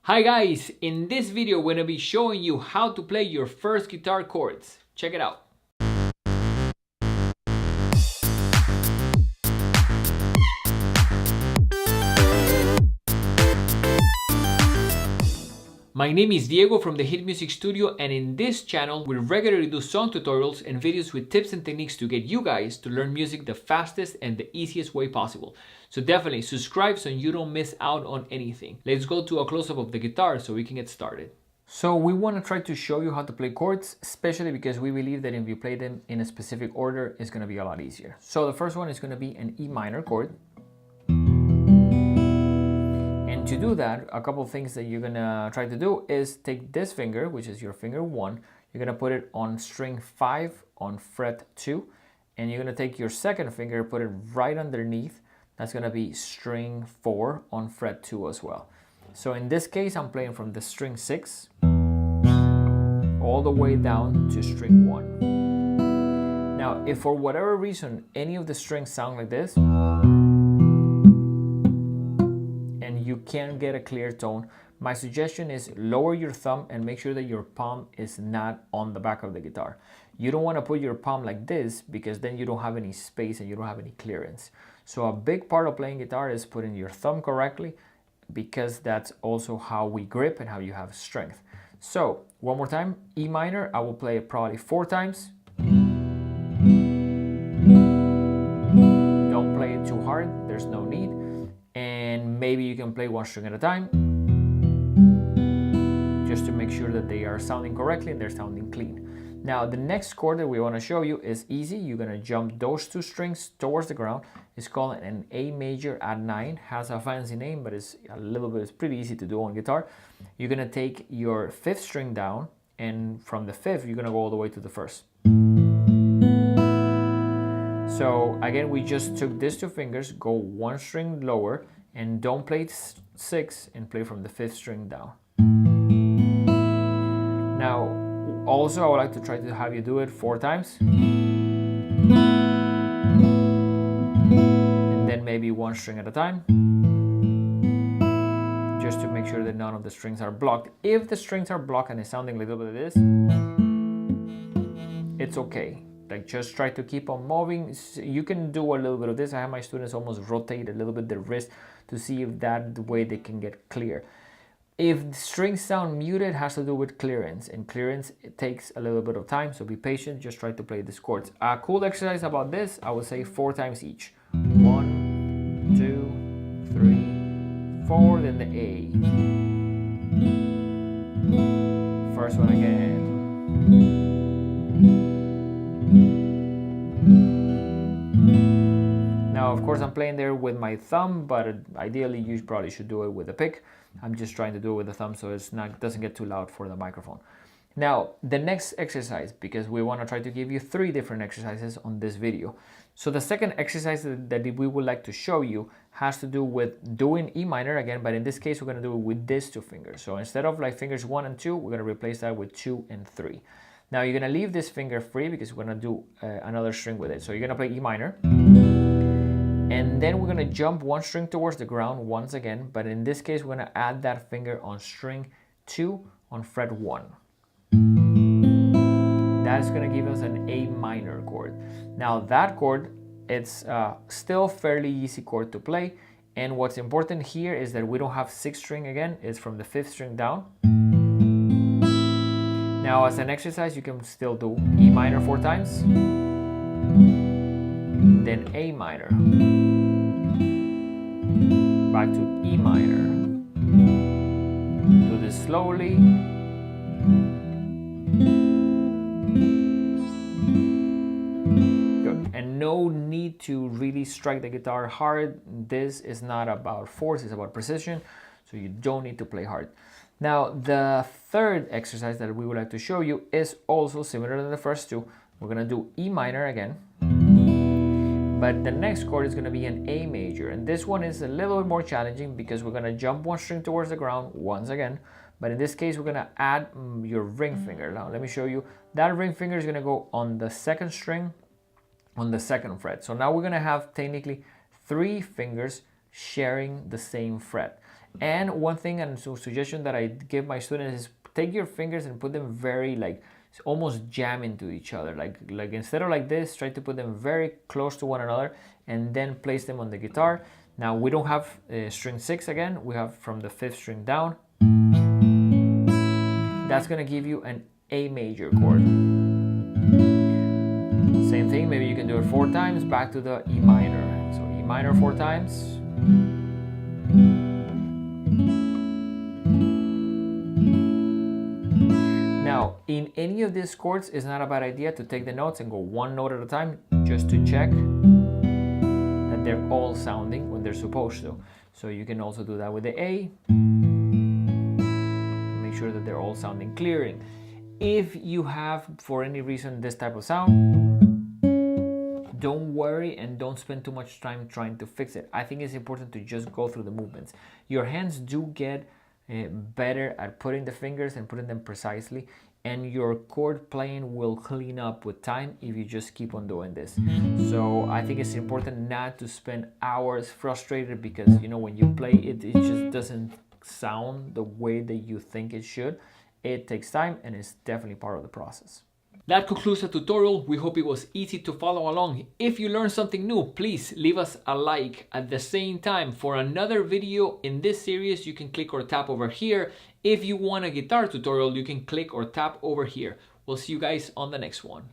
Hi guys, in this video we're going to be showing you how to play your first guitar chords. Check it out. My name is Diego from the Hit Music Studio, and in this channel we regularly do song tutorials and videos with tips and techniques to get you guys to learn music the fastest and the easiest way possible. So definitely subscribe so you don't miss out on anything. Let's go to a close-up of the guitar so we can get started. So we want to try to show you how to play chords, especially because we believe that if you play them in a specific order, it's going to be a lot easier. So the first one is going to be an E minor chord. And to do that, a couple of things that you're gonna try to do is take this finger, which is your finger 1, you're gonna put it on string 5 on fret 2, and you're gonna take your second finger, put it right underneath, that's gonna be string 4 on fret 2 as well. So in this case, I'm playing from the string 6 all the way down to string 1. Now, if for whatever reason any of the strings sound like this, you can't get a clear tone, my suggestion is lower your thumb and make sure that your palm is not on the back of the guitar. You don't want to put your palm like this because then you don't have any space and you don't have any clearance. So a big part of playing guitar is putting your thumb correctly, because that's also how we grip and how you have strength. So one more time, E minor, I will play it probably 4 times. Don't play it too hard, there's no need. And maybe you can play one string at a time, just to make sure that they are sounding correctly and they're sounding clean. Now the next chord that we want to show you is easy. You're going to jump those 2 strings towards the ground. It's called an A major add 9. Has a fancy name, but it's pretty easy to do on guitar. You're going to take your 5th string down, and from the 5th you're going to go all the way to the 1st. So again, we just took these 2 fingers, go 1 string lower, and don't play 6 and play from the 5th string down. Now, also I would like to try to have you do it 4 times. And then maybe 1 string at a time, just to make sure that none of the strings are blocked. If the strings are blocked and it's sounding a little bit like this, it's okay. Like, just try to keep on moving. You can do a little bit of this. I have my students almost rotate a little bit their wrist to see if that way they can get clear. If the strings sound muted, it has to do with clearance, and clearance, it takes a little bit of time, so be patient. Just try to play these chords. A cool exercise about this, I would say 4 times each. 1, 2, 3, 4, then the A. First one again. Now, of course, I'm playing there with my thumb, but ideally you probably should do it with a pick. I'm just trying to do it with the thumb so it doesn't get too loud for the microphone. Now, the next exercise, because we want to try to give you 3 different exercises on this video. So the second exercise that we would like to show you has to do with doing E minor again, but in this case we're going to do it with these 2 fingers. So instead of like fingers 1 and 2, we're going to replace that with 2 and 3. Now you're going to leave this finger free because we're going to do another string with it. So you're going to play E minor. And then we're going to jump 1 string towards the ground once again. But in this case, we're going to add that finger on string 2 on fret 1. That's going to give us an A minor chord. Now that chord, it's still fairly easy chord to play. And what's important here is that we don't have 6th string again. It's from the 5th string down. Now, as an exercise, you can still do E minor 4 times, then A minor, back to E minor. Do this slowly. Good. And no need to really strike the guitar hard. This is not about force, it's about precision, so you don't need to play hard. Now, the third exercise that we would like to show you is also similar to the first 2. We're going to do E minor again, but the next chord is going to be an A major, and this one is a little bit more challenging because we're going to jump 1 string towards the ground once again, but in this case we're going to add your ring finger. Now let me show you. That ring finger is going to go on the 2nd string on the 2nd fret. So now we're going to have technically 3 fingers sharing the same fret. And one thing and suggestion that I give my students is take your fingers and put them very like almost jam into each other. Like instead of like this, try to put them very close to one another and then place them on the guitar. Now we don't have string 6 again, we have from the 5th string down. That's gonna give you an A major chord. Same thing, maybe you can do it 4 times, back to the E minor. So E minor 4 times. Now, in any of these chords, it's not a bad idea to take the notes and go one note at a time just to check that they're all sounding when they're supposed to. So you can also do that with the A. Make sure that they're all sounding clear. If you have, for any reason, this type of sound, don't worry and don't spend too much time trying to fix it. I think it's important to just go through the movements. Your hands do get better at putting the fingers and putting them precisely, and your chord playing will clean up with time if you just keep on doing this. So I think it's important not to spend hours frustrated because, you know, when you play it, it just doesn't sound the way that you think it should. It takes time and it's definitely part of the process. That concludes the tutorial. We hope it was easy to follow along. If you learned something new, please leave us a like. At the same time, for another video in this series, you can click or tap over here. If you want a guitar tutorial, you can click or tap over here. We'll see you guys on the next one.